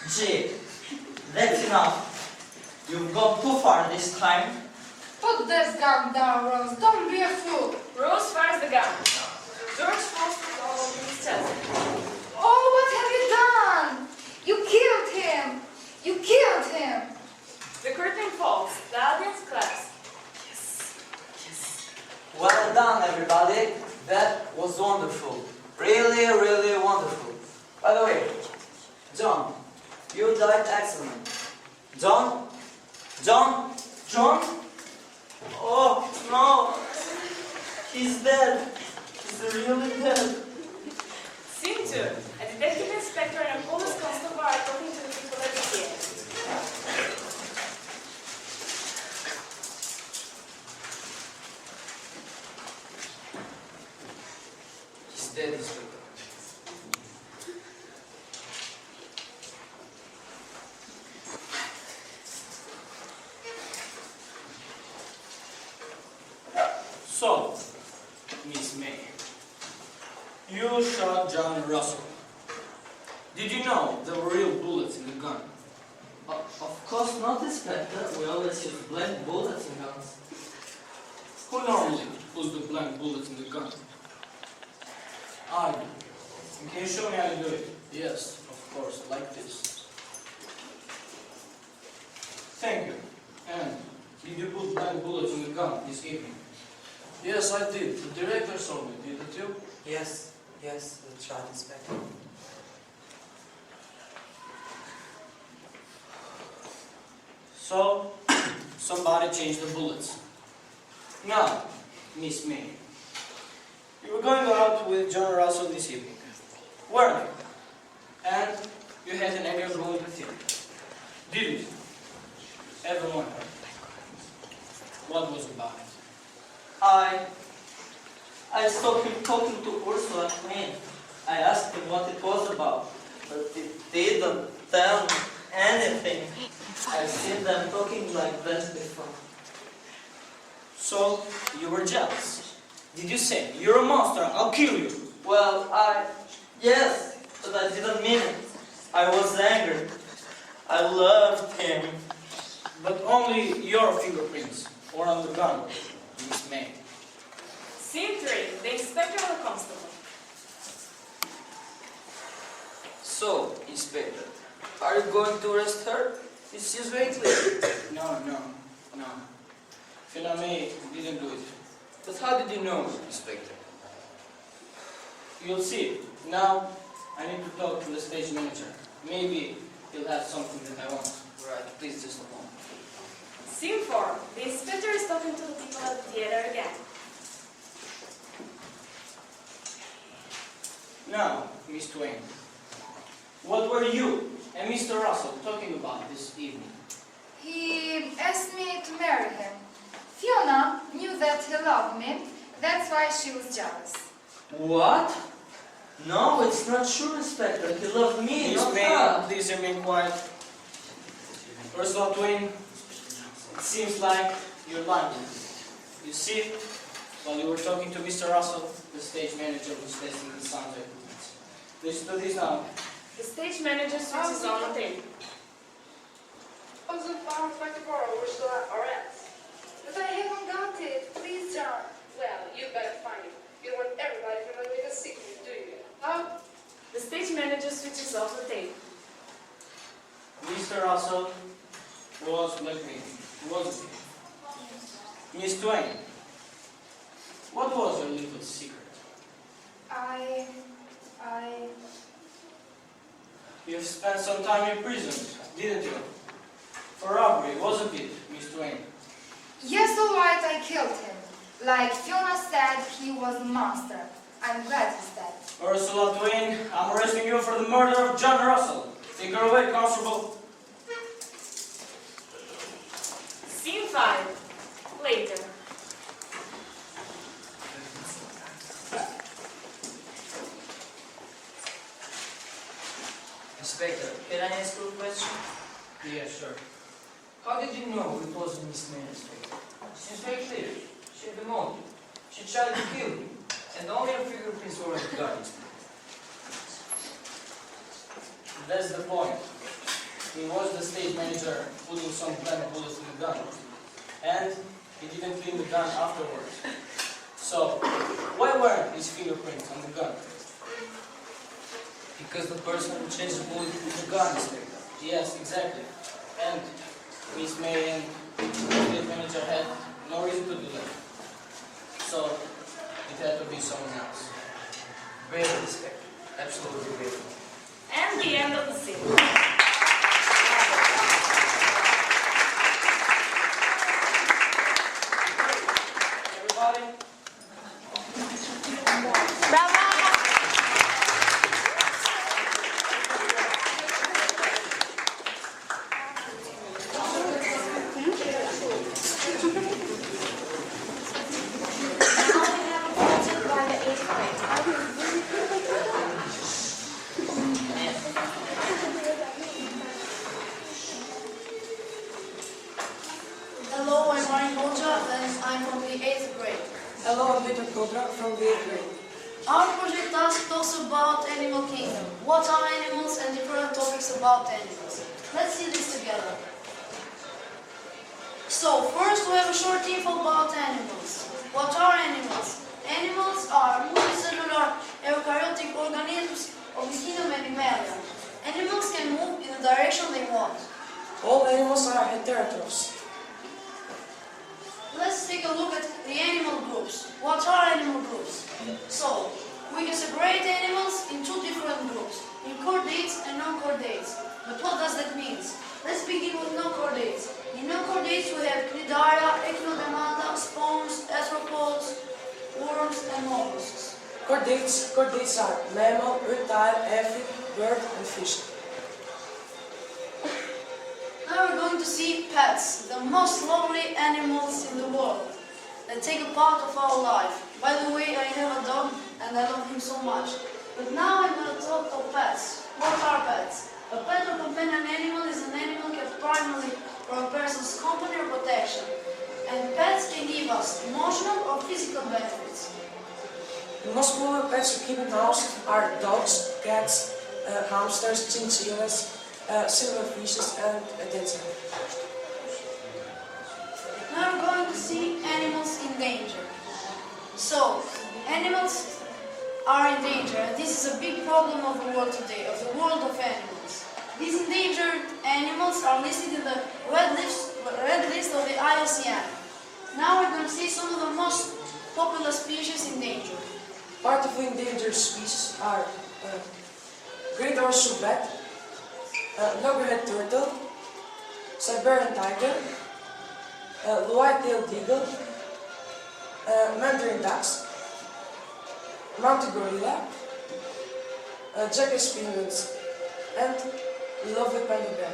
Gee, that's enough. You've gone too far this time. Put this gun down, Rose. Don't be a fool. Rose fires the gun. George falls to the wall in his chest. Oh, what have you done? You killed him. You killed him. The curtain falls. The audience claps. Well done, everybody. That was wonderful. Really, really wonderful. By the way, John, you died excellent. John? John? John? Oh, no. He's dead. He's really dead. Scene 2. A detective inspector and a police constable are talking to the people at the theater. He's dead, Inspector. So, Miss May, you shot John Russell. Did you know there were real bullets in the gun? Of course not, Inspector. We always use blank bullets in guns. Who normally puts the blank bullets in the gun? I do. And can you show me how you do it? Yes, of course, like this. Thank you. And did you put blank bullets in the gun this evening? Yes, I did. The director saw me. Didn't you? Yes, that's right, Inspector. So, somebody changed the bullets. Now, Miss May, you were going out with John Russell this evening, weren't you? And you had an agreement with him, didn't you? Everyone heard. What was about it? I saw him talking to Ursula Quinn. I asked him what it was about, but he didn't tell me anything. I've seen them talking like that before. So, you were jealous. Did you say, "You're a monster, I'll kill you"? Well, yes, but I didn't mean it. I was angry. I loved him. But only your fingerprints were on the gun, Miss May. Scene 3. The inspector and the constable. So, Inspector, are you going to arrest her? It seems very clear. No. Fiona May didn't do it. But how did you know, Inspector? You'll see. Now, I need to talk to the stage manager. Maybe he'll have something that I want. Right, please just a moment. Scene 4. The inspector is talking to the people at the theater again. Now, Miss Twain, what were you and Mr. Russell talking about this evening? He asked me to marry him. Fiona knew that he loved me. That's why she was jealous. What? No, it's not true, Inspector. He loved me, Miss not May, her. please remain quiet. Ursula Twain, it seems like you're lying. You see, while you were talking to Mr. Russell, the stage manager was testing the sound equipment. Listen to this now. The stage manager switches on the tape. I was about to borrow Ursula or else. But I haven't got it. Please, John. Well, you better find it. You don't want everybody to know it's a secret, do you? The stage manager switches off the tape. Mr. Russell was blackmailing, wasn't he? Miss Twain, what was your little secret? You've spent some time in prison, didn't you? For robbery, wasn't it, Miss Twain? Yes, all right, I killed him. Like Fiona said, he was a monster. I'm glad he's dead. Ursula Twain, I'm arresting you for the murder of John Russell. Take her away, Constable. Scene 5. Later. Inspector, can I ask you a question? Yeah, sure. How did you know it wasn't Miss May, Inspector? She's very clear. She had the motive. She tried to kill you. And only her fingerprints were on the gun, Inspector. That's the point. he was the stage manager putting some blank bullets in the gun, and he didn't clean the gun afterwards. So, why weren't his fingerprints on the gun? Because the person who changed the bullet in the gun is there. Yes, exactly. And Miss May and the stage manager had no reason to do that. So, it had to be someone else. Brave Inspector. Absolutely brave. And the end of the scene. Everybody? Hello, I'm Ryan Boja and I'm from the 8th grade. Hello, I'm Peter Kodra from the 8th grade. Our project task talks about animal kingdom. What are animals and different topics about animals. Let's see this together. So, first we have a short info about animals. What are animals? Animals are multicellular eukaryotic organisms of the kingdom Animalia. Animals can move in the direction they want. All animals are heterotrophs. Let's take a look at the animal groups. What are animal groups? So, we can separate animals in two different groups, in chordates and non-chordates. But what does that mean? Let's begin with non-chordates. In non-chordates we have cnidaria, echinodermata, spawns, arthropods, worms and mollusks. Chordates are mammal, reptile, amphib, bird and fish. Now we're going to see pets, the most lovely animals in the world. They take a part of our life. By the way, I have a dog and I love him so much. But now I'm going to talk of pets. What are pets? A pet or companion animal is an animal kept primarily for a person's company or protection. And pets can give us emotional or physical benefits. The most popular pets we keep in house are dogs, cats, hamsters, chinchillas, silverfishes and etc. Now we're going to see animals in danger. So, animals are in danger, and this is a big problem of the world today, of the world of animals. These endangered animals are listed in the red list of the IUCN. Now we're going to see some of the most popular species in danger. Part of the endangered species are great horseshoe bat, loggerhead turtle, Siberian tiger, the white-tailed eagle, mandarin ducks, mountain gorilla, jackass penguins, and lovely panda bear.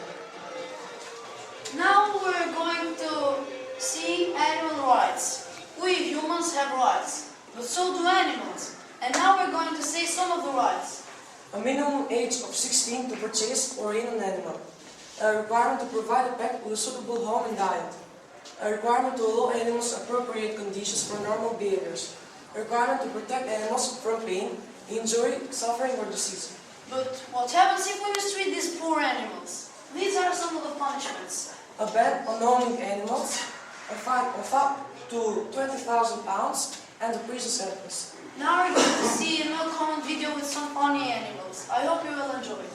Now we're going to see animal rights. We humans have rights, but so do animals. And now we're going to say some of the rights. A minimum age of 16 to purchase or own an animal. A requirement to provide a pet with a suitable home and diet. A requirement to allow animals appropriate conditions for normal behaviors. A requirement to protect animals from pain, injury, suffering or disease. But what happens if we mistreat these poor animals? These are some of the punishments. A ban on owning animals, a fine of up to £20,000 and a prison sentence. Now we're going to see a no comment video with some funny animals. I hope you will enjoy it.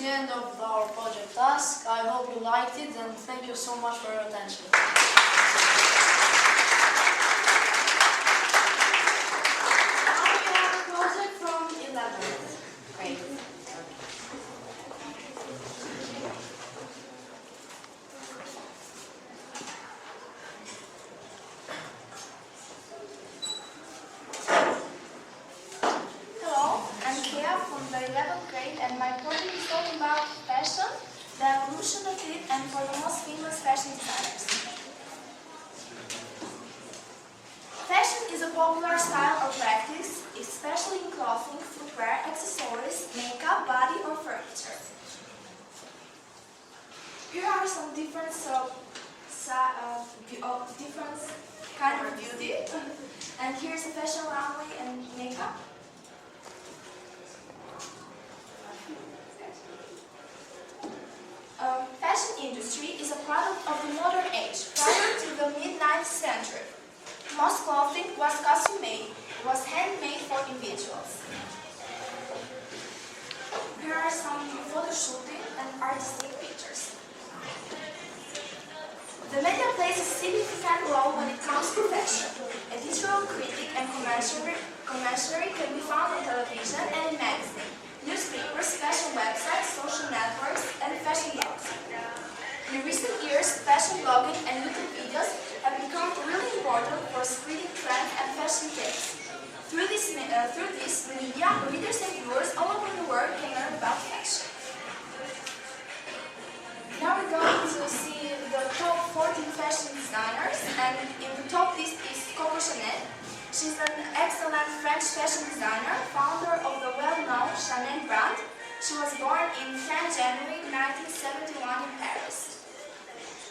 end of our project task. I hope you liked it and thank you so much for your attention. Now we have a project from 11th grade. And my project is talking about fashion, the evolution of it, and for the most famous fashion designers. Fashion is a popular style or practice, especially in clothing, footwear, accessories, makeup, body, or furniture. Here are some different kind of beauty, and here's a fashion runway and makeup. Fashion industry is a product of the modern age. Prior to the mid-9th century, most clothing was custom-made, it was handmade for individuals. Here are some photo shooting and artistic pictures. The media plays a significant role when it comes to fashion. Editorial critique and commentary can be found on television and in magazines, newspapers, fashion websites, social networks, and fashion blogs. In recent years, fashion blogging and YouTube videos have become really important for spreading trends and fashion tips. Through this media, readers and viewers all over the world can learn about fashion. Now we're going to see the top 14 fashion designers, and in the top list is Coco Chanel. She's an excellent French fashion designer, founder of the well-known Chanel brand. She was born in 10 January 1971 in Paris.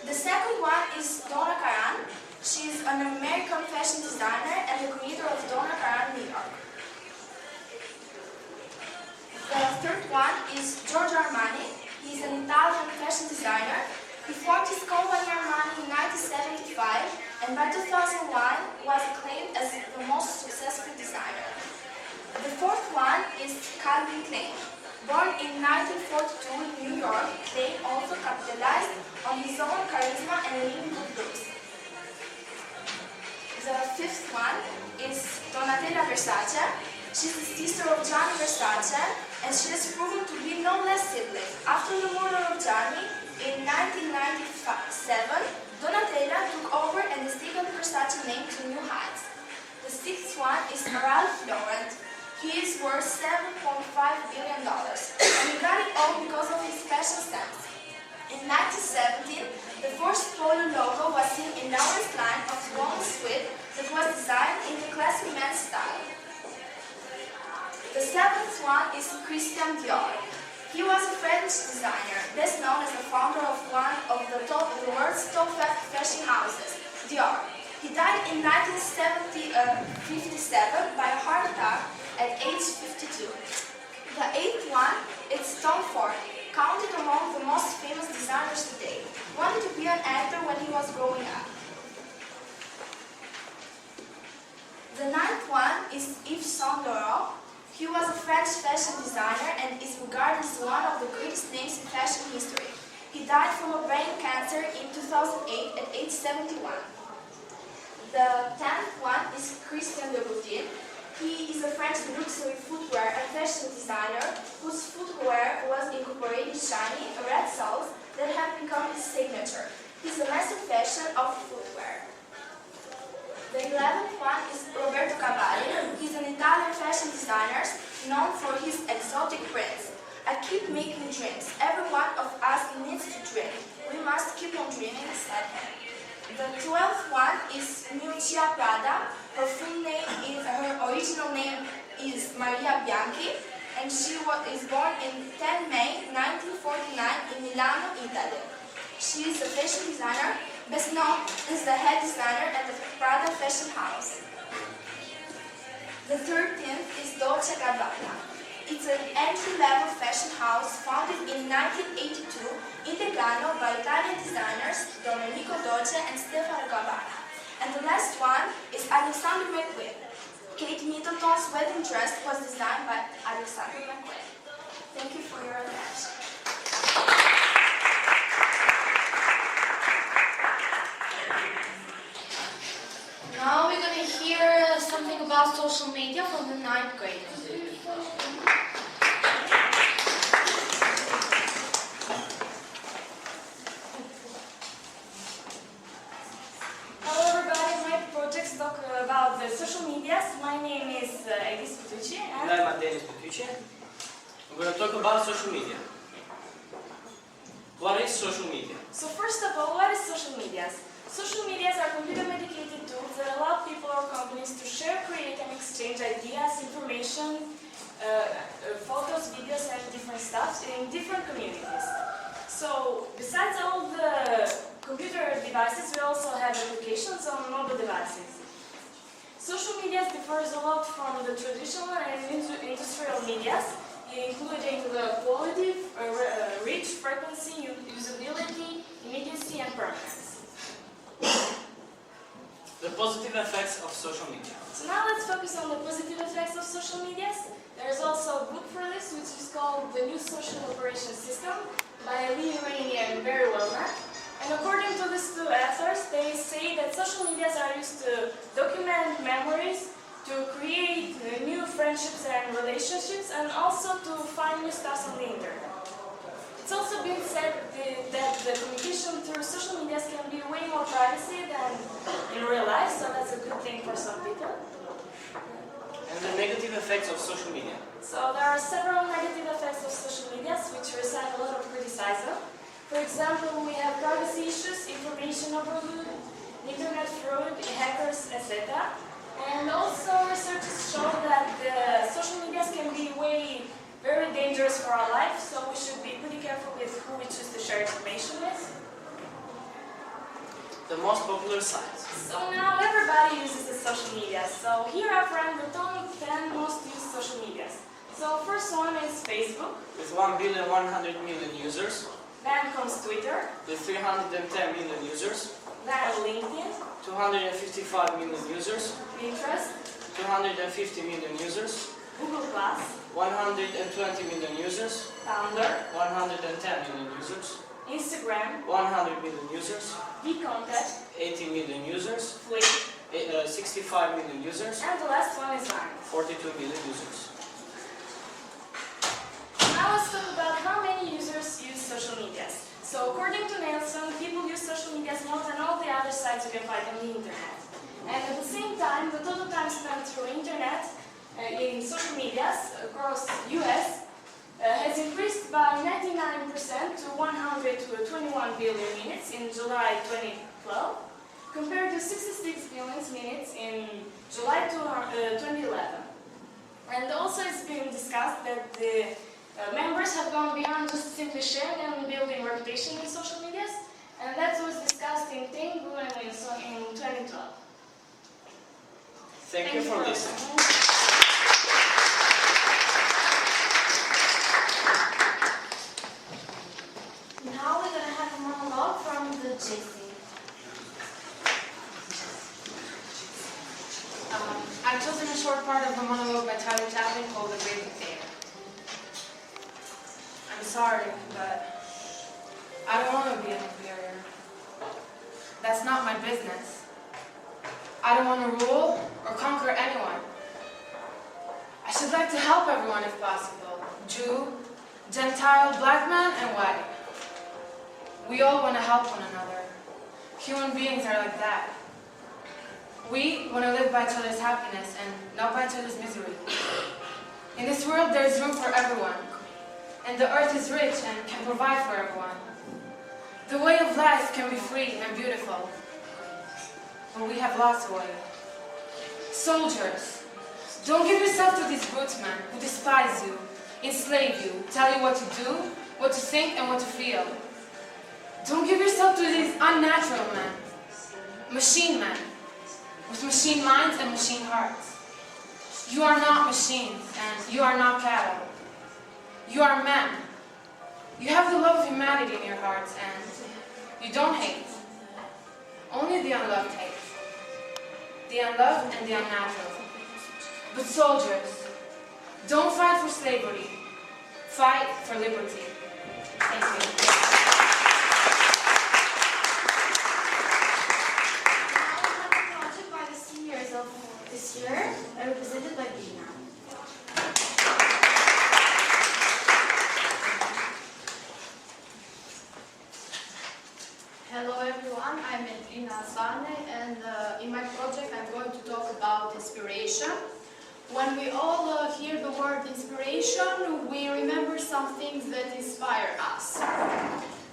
The second one is Donna Karan. She's an American fashion designer and the creator of Donna Karan New York. The third one is Giorgio Armani. He's an Italian fashion designer. He formed his company Armani in 1975 and by 2001 was acclaimed as the most successful designer. The fourth one is Calvin Klein. Born in 1942 in New York, Klein also capitalized on his own charisma and living good looks. The fifth one is Donatella Versace. She's the sister of Gianni Versace and she has proven to be no less sibling. After the murder of Gianni in 1997, Donatella took over and has taken the Versace name to new heights. The sixth one is Ralph Lauren. He is worth $7.5 billion, and he got it all because of his fashion sense. In 1917, the first polo logo was seen in Lauren's line of women's suit that was designed in the classy men's style. The seventh one is Christian Dior. He was a French designer, best known as the founder of one of the world's top fashion houses, Dior. He died in 1957 by a heart attack at age 52. The eighth one is Tom Ford, counted among the most famous designers today. He wanted to be an actor when he was growing up. The ninth one is Yves Saint Laurent. He was a French fashion designer and is regarded as one of the greatest names in fashion history. He died from a brain cancer in 2008 at age 71. The 10th one is Christian Louboutin. He is a French luxury footwear and fashion designer whose footwear was incorporated shiny, red soles that have become his signature. He's a master fashion of footwear. The 11th one is Roberto Cavalli. He's an Italian fashion designer known for his exotic prints. I keep making dreams. Every one of us needs to dream. We must keep on dreaming, said him. The 12th one is Miuccia Prada. Her original name is Maria Bianchi, and she is born in 10 May 1949 in Milano, Italy. She is a fashion designer, best known as the head designer at the Prada fashion house. The 13th is Dolce & Gabbana. It's an entry-level fashion house founded in 1982 in Lugano by Italian designers Domenico Dolce and Stefano Gabbana. And the last one is Alexander McQueen. Kate Middleton's wedding dress was designed by Alexander McQueen. Thank you for your attention. talk about social media. What is social media? So first of all, what is social media? Social media are computer-mediated tools that allow people or companies to share, create, and exchange ideas, information, photos, videos, and different stuff in different communities. So besides all the computer devices, we also have applications on mobile devices. Social media differs a lot from the traditional and industrial media, including the quality, reach, frequency, usability, immediacy, and permanence. The positive effects of social media. So now let's focus on the positive effects of social media. There's also a book for this, which is called The New Social Operation System by Lee Rainey and Barry Wellner. And according to these two authors, they say that social media are used to document memories, to create new friendships and relationships, and also to find new stuff on the internet. It's also been said that the communication through social media can be way more privacy than in real life, so that's a good thing for some people. And the negative effects of social media. So there are several negative effects of social media which receive a lot of criticism. For example, we have privacy issues, information overload, internet fraud, hackers, etc. And also researchers show that the social media can be very dangerous for our life, so we should be pretty careful with who we choose to share information with. The most popular sites. So now everybody uses the social media. So here I've run the top 10 most used social media. So first one is Facebook. With 1,100,000,000 users. Then comes Twitter. With 310 million users. Then LinkedIn. 255 million users. Pinterest. 250 million users. Google+. 120 million users. Tumblr. 110 million users. Instagram. 100 million users. VKontakte. 80 million users. Flick. 65 million users. And the last one is Vine. 42 million users. Now let's talk about how many users use social media. So according to Nielsen, people use social media more than all the other sites you can find on the internet. And at the same time, the total time spent through internet in social media across US has increased by 99% to 121 billion minutes in July 2012, compared to 66 billion minutes in July 2011. And also it's been discussed that the members have gone beyond just simply sharing and building reputation in social media, and that was discussed in Tengu and in 2012. Thank you for listening. Now we're going to have a monologue from the JC. I've chosen a short part of a monologue by Charlie Chaplin called The Great Dictator. I'm sorry, but I don't want to be an inferior. That's not my business. I don't want to rule or conquer anyone. I should like to help everyone if possible. Jew, Gentile, black man, and white. We all want to help one another. Human beings are like that. We want to live by each other's happiness and not by each other's misery. In this world, there is room for everyone. And the earth is rich and can provide for everyone. The way of life can be free and beautiful. But we have lost a way. Soldiers, don't give yourself to these brutes, men, who despise you, enslave you, tell you what to do, what to think, and what to feel. Don't give yourself to these unnatural men, machine men, with machine minds and machine hearts. You are not machines, and you are not cattle. You are men. You have the love of humanity in your hearts, and you don't hate. Only the unloved hate. The unloved and the unnatural. But soldiers, don't fight for slavery. Fight for liberty. Thank you. This year, represented by Dina. Hello everyone, I'm Edrina Asane, and in my project I'm going to talk about inspiration. When we all hear the word inspiration, we remember some things that inspire us.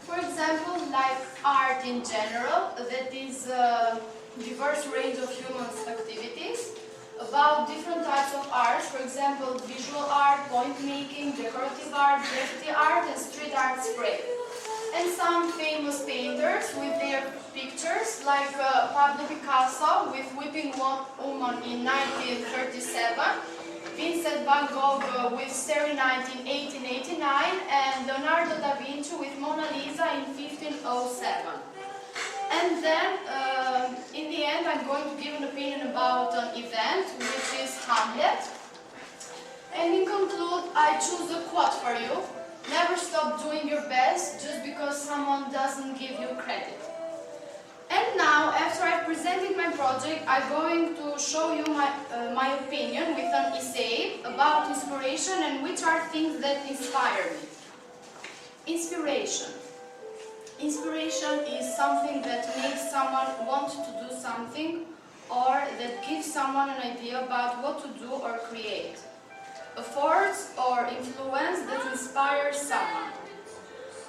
For example, like art in general, that is a diverse range of human activities. About different types of art, for example, visual art, point making, decorative art, graffiti art, and street art spray. And some famous painters with their pictures, like Pablo Picasso with Weeping Woman in 1937, Vincent van Gogh with Starry Night in 1889, and Leonardo da Vinci with Mona Lisa in 1507. And then, in the end, I'm going to give an opinion about an event, which is Hamlet. And in conclude, I choose a quote for you. Never stop doing your best just because someone doesn't give you credit. And now, after I've presented my project, I'm going to show you my opinion with an essay about inspiration and which are things that inspire me. Inspiration. Inspiration is something that makes someone want to do something or that gives someone an idea about what to do or create. A force or influence that inspires someone.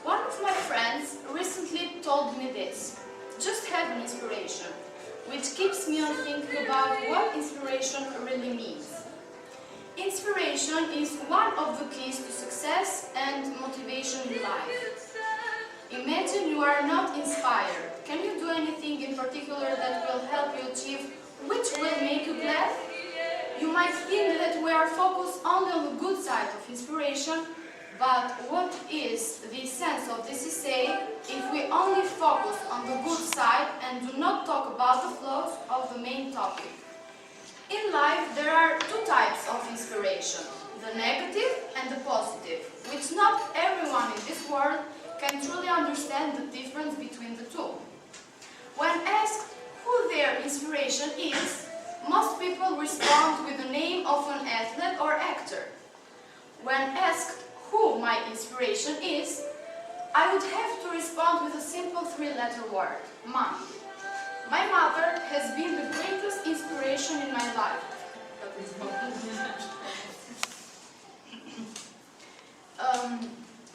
One of my friends recently told me this: just have an inspiration, which keeps me on thinking about what inspiration really means. Inspiration is one of the keys to success and motivation in life. Imagine you are not inspired. Can you do anything in particular that will help you achieve, which will make you glad? You might think that we are focused only on the good side of inspiration, but what is the sense of this essay if we only focus on the good side and do not talk about the flaws of the main topic? In life, there are two types of inspiration, the negative and the positive, which not everyone in this world can truly understand the difference between the two. When asked who their inspiration is, most people respond with the name of an athlete or actor. When asked who my inspiration is, I would have to respond with a simple three-letter word: Mom. My mother has been the greatest inspiration in my life.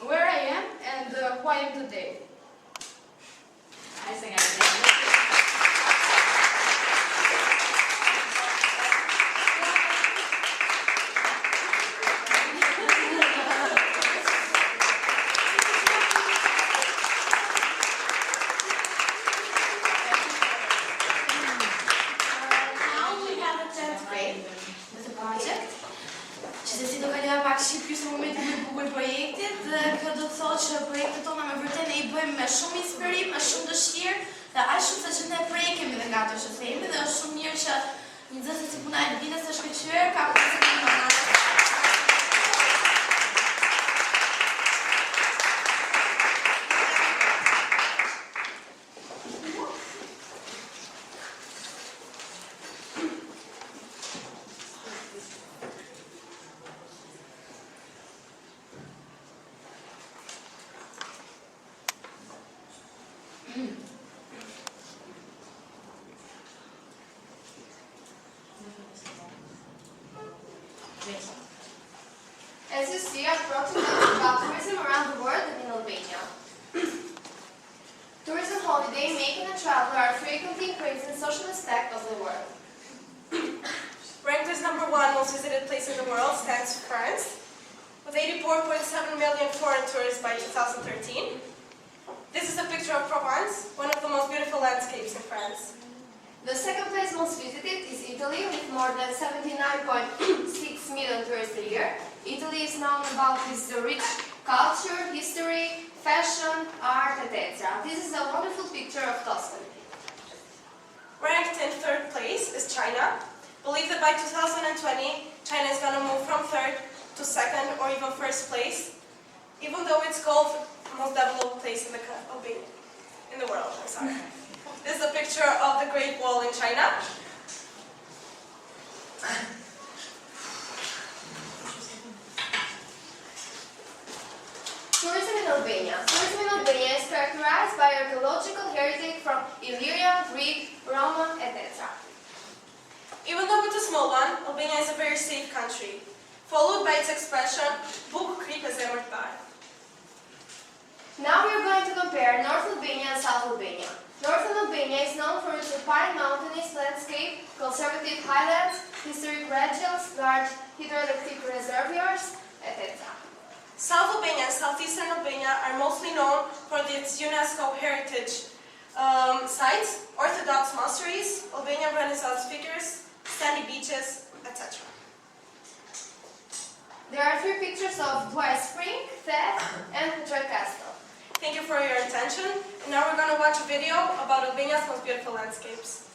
Where I am and who I am today. I think I që projektet tona me vërtet ne I bëjmë me shumë inspirim, me shumë dëshirë dhe aq shumë sa që ne prekemi dhe nga ato që themi dhe është shumë mirë që një nxënëse si puna e Elvinës është shkëlqyer, ka As you see, I brought to you about tourism around the world and in Albania. Tourism, holiday, making and travel are frequently increasing social aspect of the world. Ranked as #1 most visited place in the world stands France, with 84.7 million foreign tourists by 2013. This is a picture of Provence, one of the most beautiful landscapes in France. The second place most visited is Italy, with more than 79.6 million tourists a year. Italy is known about its rich culture, history, fashion, art, etc. This is a wonderful picture of Tuscany. Ranked in 3rd place is China. Believe that by 2020, China is going to move from 3rd to 2nd or even 1st place, even though it's called the most developed place in the world. I'm sorry. This is a picture of the Great Wall in China. Tourism in Albania. Tourism in Albania is characterized by archaeological heritage from Illyria, Greek, Roman, etc. Even though it's a small one, Albania is a very safe country, followed by its expression, Buk kripe zemërtar. Now we are going to compare North Albania and South Albania. Northern Albania is known for its alpine mountainous landscape, conservative highlands, historic regions, large hydroelectric reservoirs, etc. South Albania and southeastern Albania are mostly known for its UNESCO heritage sites, Orthodox monasteries, Albanian Renaissance figures, sandy beaches, etc. There are 3 pictures of Dwyer Spring, Theft, and Troy Castle. Thank you for your attention. And now we're going to watch a video about Albania's most beautiful landscapes.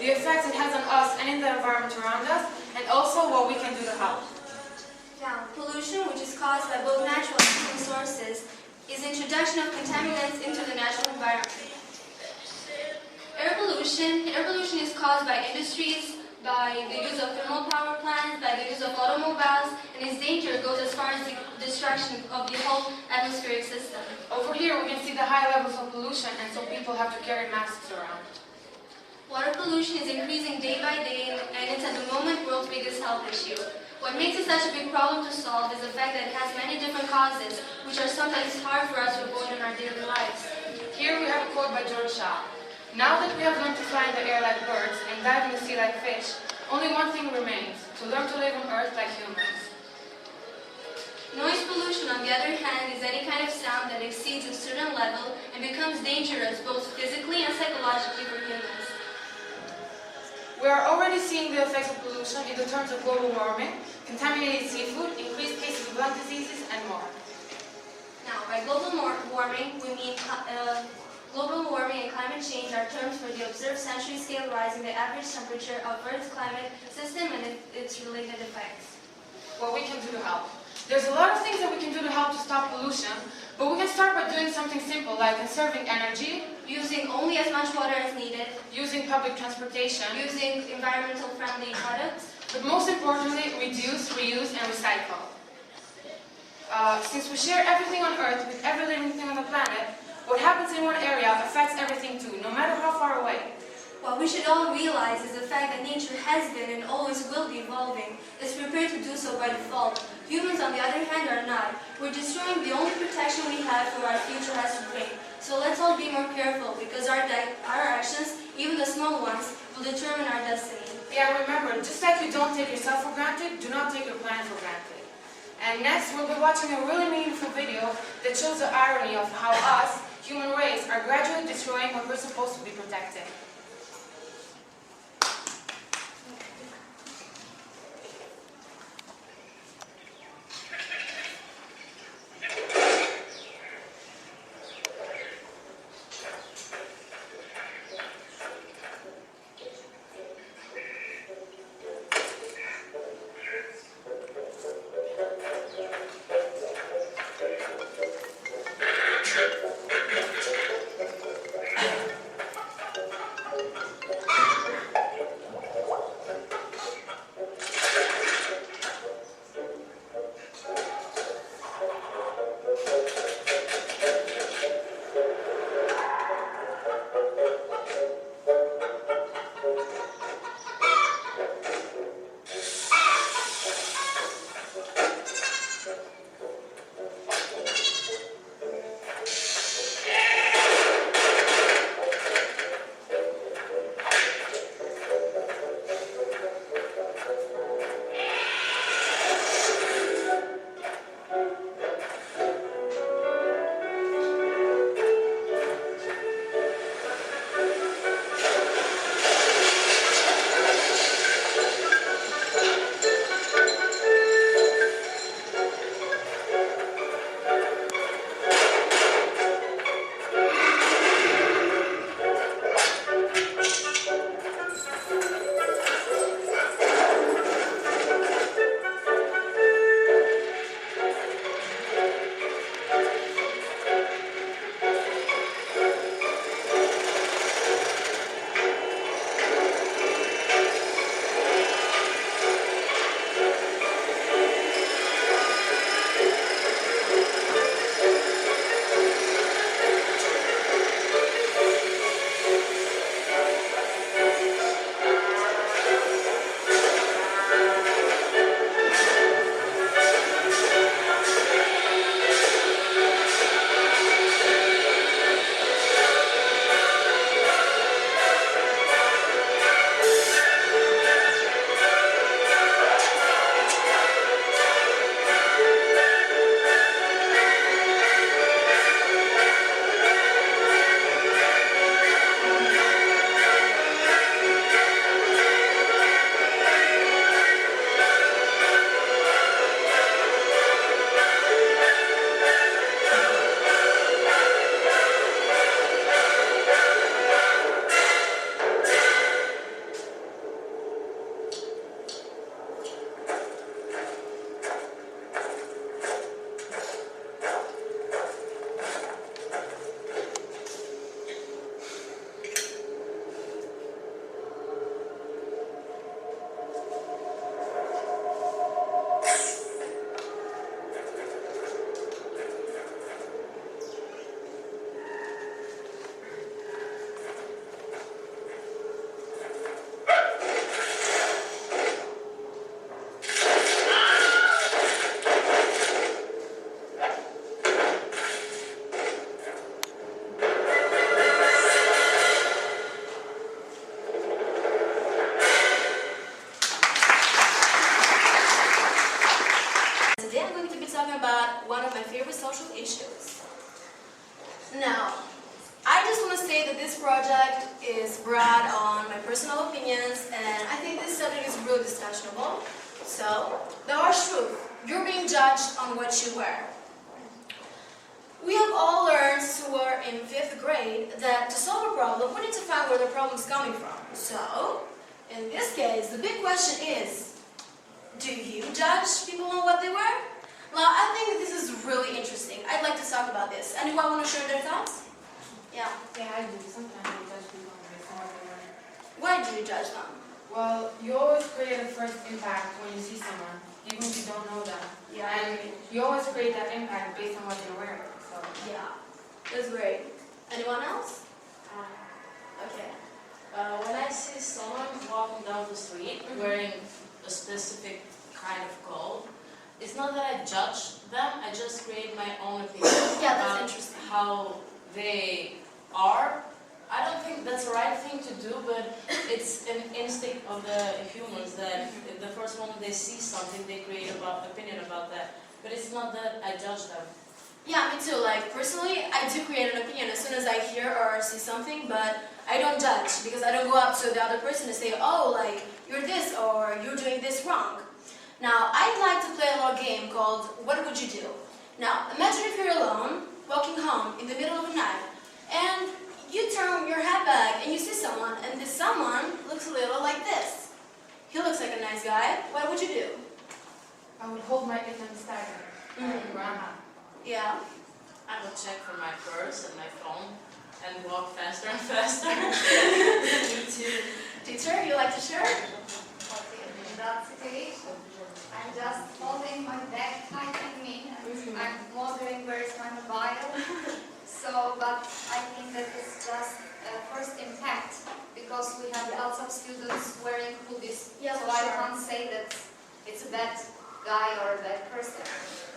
the effects it has on us and in the environment around us, and also what we can do to help. Now, pollution, which is caused by both natural and human sources, is introduction of contaminants into the natural environment. Air pollution is caused by industries, by the use of thermal power plants, by the use of automobiles, and its danger goes as far as the destruction of the whole atmospheric system. Over here we can see the high levels of pollution, and so people have to carry masks around. Water pollution is increasing day by day, and it's at the moment world's biggest health issue. What makes it such a big problem to solve is the fact that it has many different causes, which are sometimes hard for us to avoid in our daily lives. Here we have a quote by George Shaw. Now that we have learned to fly in the air like birds and dive in the sea like fish, only one thing remains, to learn to live on Earth like humans. Noise pollution on the other hand, is any kind of sound that exceeds a certain level and becomes dangerous both physically and psychologically for humans. We are already seeing the effects of pollution in the terms of global warming, contaminated seafood, increased cases of lung diseases, and more. Now, by global warming, we mean global warming and climate change are terms for the observed century-scale rise in the average temperature of Earth's climate system and its related effects. What we can do to help. There's a lot of things that we can do to help to stop pollution, but we can start by doing something simple like conserving energy, using only as much water as needed, using public transportation, using environmental friendly products, but most importantly, reduce, reuse, and recycle. Since we share everything on Earth with every living thing on the planet, what happens in one area affects everything too, no matter how far away. What we should all realize is the fact that nature has been and always will be evolving, is prepared to do so by default. Humans, on the other hand, are not. We're destroying the only protection we have for our future has to bring. So let's all be more careful, because our actions, even the small ones, will determine our destiny. Yeah, remember, just like you don't take yourself for granted, do not take your planet for granted. And next, we'll be watching a really meaningful video that shows the irony of how us, human race, are gradually destroying what we're supposed to be protecting. talking about one of my favorite social issues. Now, I just want to say that this project is brought on my personal opinions, and I think this subject is really discussionable. So, the harsh truth, you're being judged on what you wear. We have all learned who are in 5th grade that to solve a problem, we need to find where the problem is coming from. So, in this case, the big question is, do you judge people on what they wear? Well, I think this is really interesting. I'd like to talk about this. Anyone want to share their thoughts? Yeah. Yeah, I do. Sometimes I judge people based on what they wear. Why do you judge them? Well, you always create a first impact when you see someone, even if you don't know them. Yeah, and you always create that impact based on what they're wearing. So yeah, that's great. Anyone else? Okay. When I see someone walking down the street wearing a specific kind of clothes, it's not that I judge them, I just create my own opinion Yeah, that's about interesting. how they are. I don't think that's the right thing to do, but it's an instinct of the humans that the first moment they see something, they create an opinion about that. But it's not that I judge them. Yeah, me too. Like, personally, I do create an opinion as soon as I hear or see something, but I don't judge because I don't go up to the other person and say, oh, like, you're this or you're doing this wrong. Now, I'd like to play a little game called What Would You Do? Now, imagine if you're alone, walking home in the middle of the night, and you turn your head back and you see someone, and this someone looks a little like this. He looks like a nice guy. What would you do? I would hold my infant stagger. Grandma. Yeah. I would check for my purse and my phone and walk faster and faster. Me too. Teacher, you like to share? In that situation, I'm just holding my bag tight with me. I'm wondering where is my mobile. So, but I think that it's just a first impact because we have lots of students wearing hoodies. Yeah, so for I sure. can't say that it's a bad guy or a bad person.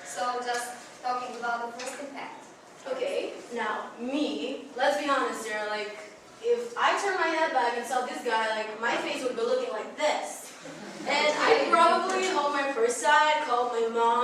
So just talking about the first impact. Okay, now, me, let's be honest here, like, if I turn my head back and saw this guy, like, my face would be looking like this. And I'd probably hold my purse tight, call my mom,